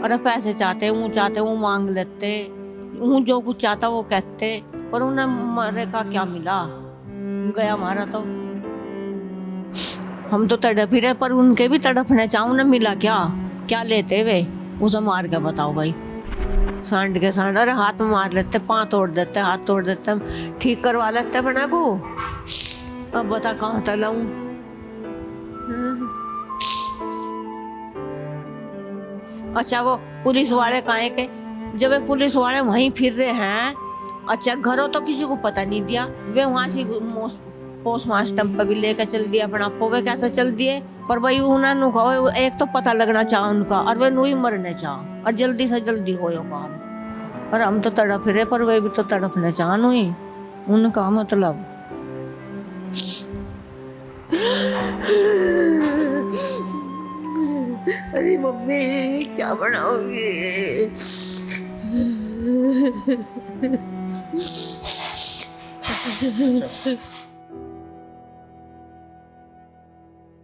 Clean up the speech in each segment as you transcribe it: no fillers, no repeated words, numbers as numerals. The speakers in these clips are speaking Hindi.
अरे पैसे चाहते वो मांग लेते, हूँ जो कुछ चाहता वो कहते, पर उन्हें मारे का क्या मिला, गया मारा तो। हम तो तड़प ही रहे, पर उनके भी तड़पने चाह, उन्हें मिला क्या, क्या लेते वे, उसे मार के बताओ भाई। सांड के सांड, अरे हाथ में मार लेते, पाँव तोड़ देते, हाथ तोड़ देते, ठीक करवा लेते बना को। अब बता कहाँ तलाऊं। अच्छा वो पुलिस वाले काहे के, जब वे पुलिस वाले वहीं फिर रहे हैं, अच्छा घरों तो किसी को पता नहीं दिया, वे वहां से पोस्ट मास्टर पर भी लेकर चल दिया अपना आपको, वे कैसे चल दिए, पर भाई उन्होंने एक तो पता लगना चाह उनका, और वे नुई मरने चाह, और जल्दी से जल्दी हो काम। पर हम तो तड़प रहे, पर वे भी तो तड़पने चाह नुई, उनका मतलब। अरे मम्मी क्या बनाओगी।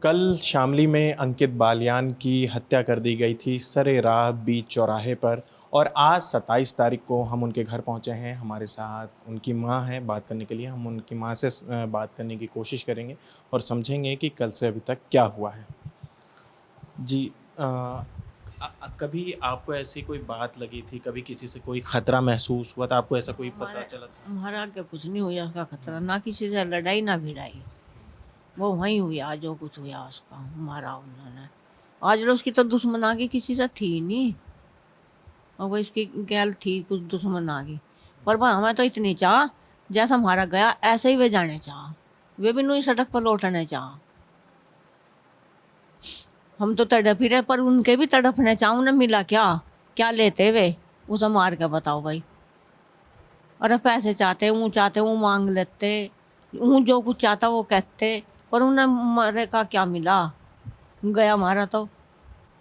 कल शामली में अंकित बालियान की हत्या कर दी गई थी सरेराह बीच चौराहे पर, और आज 27 तारीख को हम उनके घर पहुंचे हैं। हमारे साथ उनकी मां है बात करने के लिए। हम उनकी मां से बात करने की कोशिश करेंगे और समझेंगे कि कल से अभी तक क्या हुआ है। जी, कभी आपको ऐसी कोई बात लगी थी, कभी किसी से कोई खतरा महसूस हुआ था, आपको ऐसा कोई पता चला था? हमारा आगे कुछ नहीं हुआ उसका खतरा, ना किसी से लड़ाई ना भिड़ाई, वो वहीं हुआ जो कुछ हुआ उसका, मारा उन्होंने। आज रोज की तो दुश्मन आ गई, किसी से थी नहीं, और वो इसकी गैल थी कुछ दुश्मन आ गई, पर वह हमें तो इतनी चाह, जैसा हमारा गया ऐसे ही वे जाने चाह, वे भी नहीं सड़क पर लौटने चाह। हम तो तड़प ही रहे, पर उनके भी तड़पने चाह, उन्हें मिला क्या, क्या लेते वे, उसे मार के बताओ भाई। अरे पैसे चाहते वो मांग लेते, हूँ जो कुछ चाहता वो कहते, पर उन्हें मारे का क्या मिला, गया मारा तो।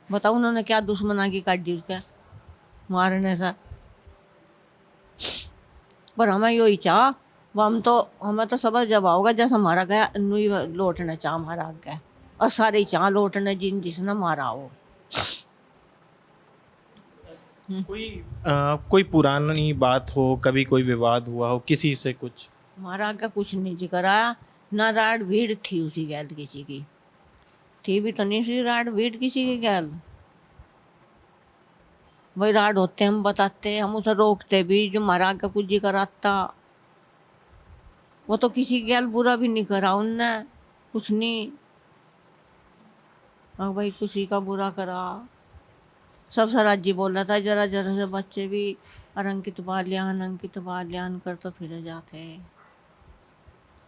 बताओ उन्होंने क्या दुश्मन आगे काट दी उसके मारने से। पर हमें यही चाह, वो हमें तो सब जब आओगे जैसा मारा गया नुई लौटने चाह हमारा आगे, और सारे चाह लौटने जिसने मारा हो। कोई पुरानी बात हो, कभी कोई विवाद हुआ हो किसी से कुछ? हमारा आगे कुछ नहीं जिक्र आया, ना राड भीड़ थी उसी गैल किसी की, थी भी तो नहीं सी राड भीड़ किसी की गैल। वही राड होते हम बताते, हम उसे रोकते भी, जो हमारा आगे कुछ जिक्र आता, वो तो किसी गैल बुरा भी नहीं करा उनने, कुछ नहीं। हाँ भाई किसी का बुरा करा, सब सराजी बोल रहा था, जरा जरा से बच्चे भी अंकित बालियान कर तो फिर जाते।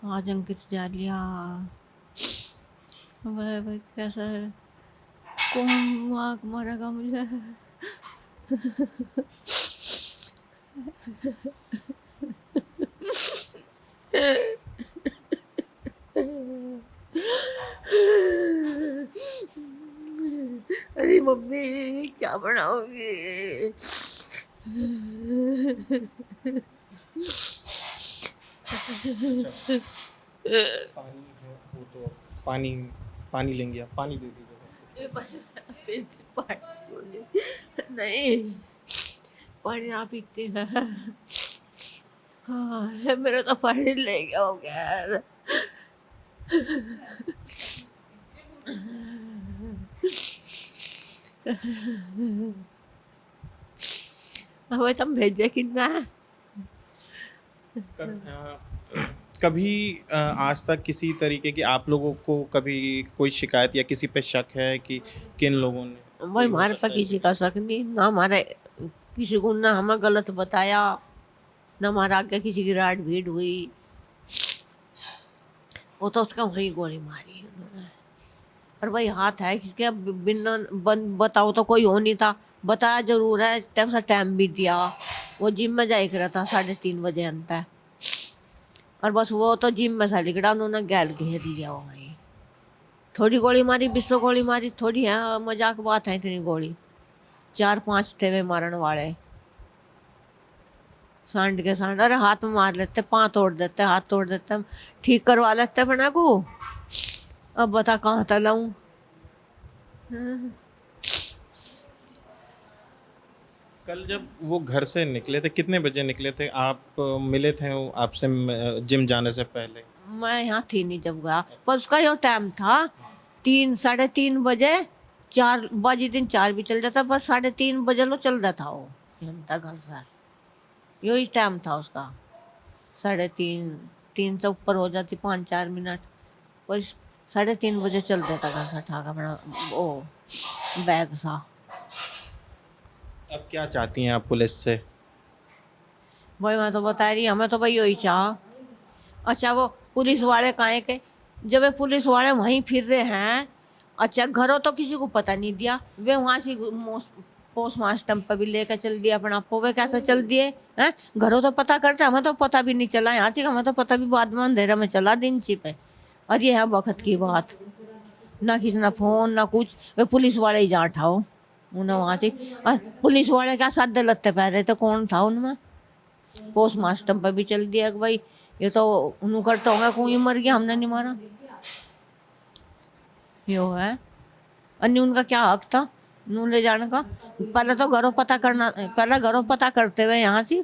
आज अंकित जा लिया, वह भाई कैसा है, कौन आँख मारेगा मुझे। अरे मम्मी क्या बनाओगी। पानी है वो तो, पानी पानी लेंगे आप, पानी दे दीजिए। नहीं पानी आप पीते हैं। हाँ मेरा तो पानी ले गया हो गया। हमें तुम भेजे कितना है। कभी आज तक किसी तरीके की आप लोगों को कभी कोई शिकायत या किसी पे शक है कि किन लोगों ने? भाई हमारे पास किसी का शक नहीं, ना हमारे किसी को ना हमें गलत बताया, ना हमारा आगे किसी की राट भीड़ हुई, वो तो उसका वही गोली मारी उन्होंने। और भाई हाथ है किसके, बिना बताओ तो कोई हो नहीं था, बताया जरूर है, टाइम से टाइम भी दिया, वो जिम में जाए रहा था 3:30 बजे अंत है, और बस वो तो जिम में सा लिखड़ा, उन्होंने गैल घेर लिया वो भाई। थोड़ी गोली मारी, 20 गोली मारी थोड़ी है, मजाक बात है इतनी गोली, 4-5 थे वे मारने वाले, सांड के सांड, अरे हाथ में मार लेते, पाँव तोड़ देते, हाथ तोड़ देते, हम ठीक करवा लेते अपने को। अब बता कहाँ तलाऊं। कल जब वो घर से निकले थे कितने बजे निकले थे आप? मिले थे वो आपसे जिम जाने से पहले? मैं यहाँ थी नहीं जब गया, पर उसका जो टाइम था 3 साढ़े 3 बजे, 4 बजे दिन 4 भी चल जाता, पर 3:30 बजे लो चल जाता वो जनता घर से। यही टाइम था उसका, 3:30, 3 से ऊपर हो जाती 5-4 मिनट, पर 3:30 बजे चल देता घर से ठाक अपना वो बैग सा। अब क्या चाहती हैं आप पुलिस से? भाई मैं तो बता रही, हमें तो भाई यही चाह। अच्छा वो पुलिस वाले काहे के, जब ये पुलिस वाले वहीं फिर रहे हैं, अच्छा घरों तो किसी को पता नहीं दिया, वे वहाँ से पोस्ट मास्टर पर भी लेकर चल दिया अपना आपको, वे कैसे चल दिए हैं? घरों तो पता करते, हमें तो पता भी नहीं चला यहाँ से, हमें तो पता भी बाद में अंधेरा में चला दिन ची पे। और ये है वक्त की बात, ना किसी ना फोन ना कुछ, वे पुलिस वाले ही जा उठाओ उन्हें वहाँ से। और पुलिस वाले क्या साथ दलत्ते पै रहे थे, कौन था उनमें? पोस्ट मास्टर पर भी चल दिया कि भाई ये तो उन्हों करता होगा, कोई मर गया, हमने नहीं मारा। यो है, अन्य उनका क्या हक था नू ले जाने का? पहले तो घरों पता करना, पहले घरों पता करते हुए यहाँ से,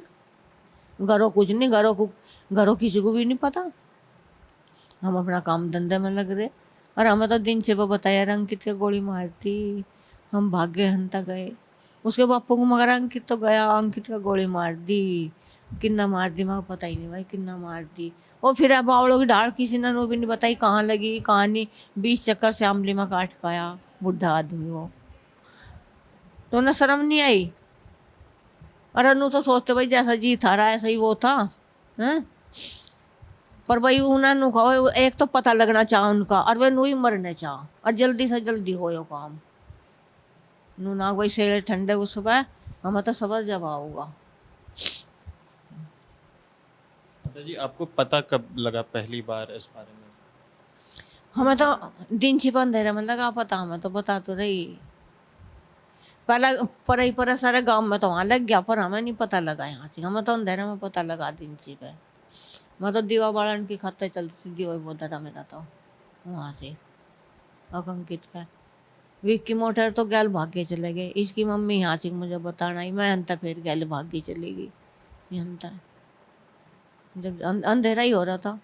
घरों कुछ नहीं, घरों किसी को भी नहीं पता। हम अपना काम धंधे में लग रहे, और हमें तो दिन से वो बताया अंकित के गोली मारती, हम भागे हंता गए उसके बापू को, मगर अंकित तो गया, अंकित का गोली मार दी, किन्ना मार दी मैं पता ही नहीं भाई, किन्ना मार दी। और फिर अब बावड़ों की ढाल किसी ने वो भी नहीं बताई कहाँ लगी कहाँ नहीं, 20 चक्कर से आमली में काट खाया बुढ़ा आदमी वो, तो उन्हें शर्म नहीं आई। अरे नू तो सोचते भाई जैसा जी था रहा ऐसा ही वो था, हैं? पर भाई उन्हें नु खाओ, एक तो पता लगना चाह उनका, और वे नू ही मरने चाह, और जल्दी से जल्दी हो यो काम। नू ना भाई सेड़े ठंडे उस सुबह, हमें तो सबर जब आऊगा। जी आपको पता कब लगा पहली बार इस बारे में? हमें तो दिन छिपा अंधेरे में लगा पता, हमें तो बता तो रही पहला, पर ही पर सारे गांव में तो वहाँ लग गया, पर हमें नहीं पता लगा यहाँ से, हमें तो अंधेरे में पता लगा दिन छिपे। मैं तो दीवा बालन की खाते चलती थी, दीवा बोलता था मेरा तो वहाँ से अंकित का। विक्की मोटर तो गैल भाग के चले गए, इसकी मम्मी यहाँ से मुझे बताना ही, मैं अंता फिर गैल भाग के चली गई अंता, जब अंधेरा ही हो रहा था।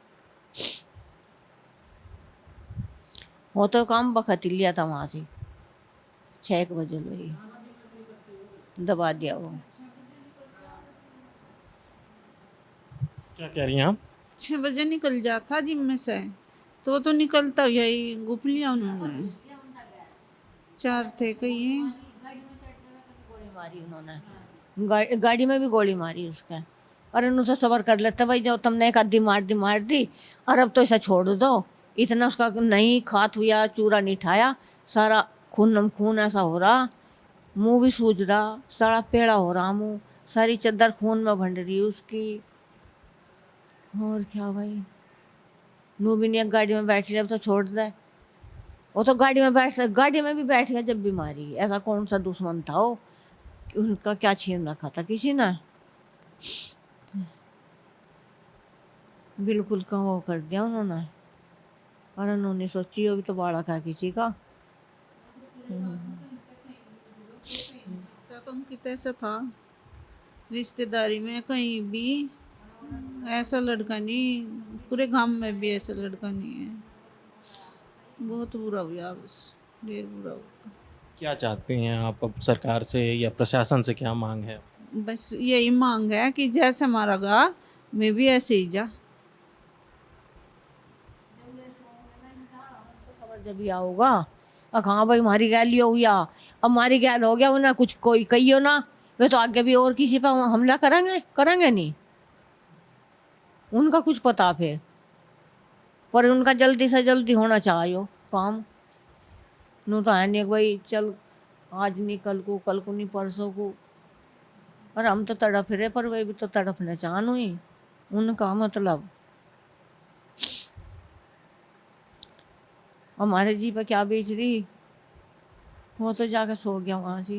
वो तो काम बखत ही लिया था वहाँ से, 6 बजे लो ही दबा दिया वो। क्या कह रही हैं आप? 6 बजे निकल जाता जिम में से, तो वो तो निकलता यही गुप लिया उन्होंने, 4 थे कहीं। गोली मारी उन्होंने, गाड़ी में भी गोली मारी उसका। अरे उनसे सबर कर लेते भाई, जब तुमने एक आधी मार दी, और अब तो ऐसा छोड़ दो, इतना उसका नहीं खात हुआ, चूरा नहीं ठाया, सारा खून खून ऐसा हो रहा, मुंह भी सूज रहा, सारा पेड़ा हो रहा मुंह, सारी चद्दर खून में भंड रही उसकी। और क्या भाई, नू भी नहीं गाड़ी में बैठी रहे तो छोड़ दे, वो तो गाड़ी में भी बैठ गया जब बीमारी, ऐसा कौन सा दुश्मन था वो, उनका क्या छीन रखा था किसी ने, बिल्कुल का वो कर दिया उन्होंने। और उन्होंने सोची हो भी तो बाड़ा का किसी का। अंकित ऐसा था, रिश्तेदारी में कहीं भी ऐसा लड़का नहीं, पूरे गांव में भी ऐसा लड़का नहीं है। बहुत बुरा हुआ, बस ढेर बुरा हुआ। क्या चाहती हैं आप अब सरकार से या प्रशासन से, क्या मांग है? बस यही मांग है कि जैसे हमारा गा मैं भी ऐसे ही जा। जब भी आओगा अब, हाँ भाई हमारी गैल हो गया, अब हमारी गैल हो गया, उन्हें कुछ कोई कहियो ना, वे तो आगे भी और किसी पर हमला करेंगे नहीं, उनका कुछ पता फिर, पर उनका जल्दी से जल्दी होना चाहिए काम। नू तो है नहीं भाई, चल आज नहीं कल को नहीं परसों को, और हम तो तड़प रहे, पर वे भी तो तड़पने चाहनु ही, उनका मतलब हमारे जी पे क्या बेच रही, वो तो जाकर सो गया वहाँ से।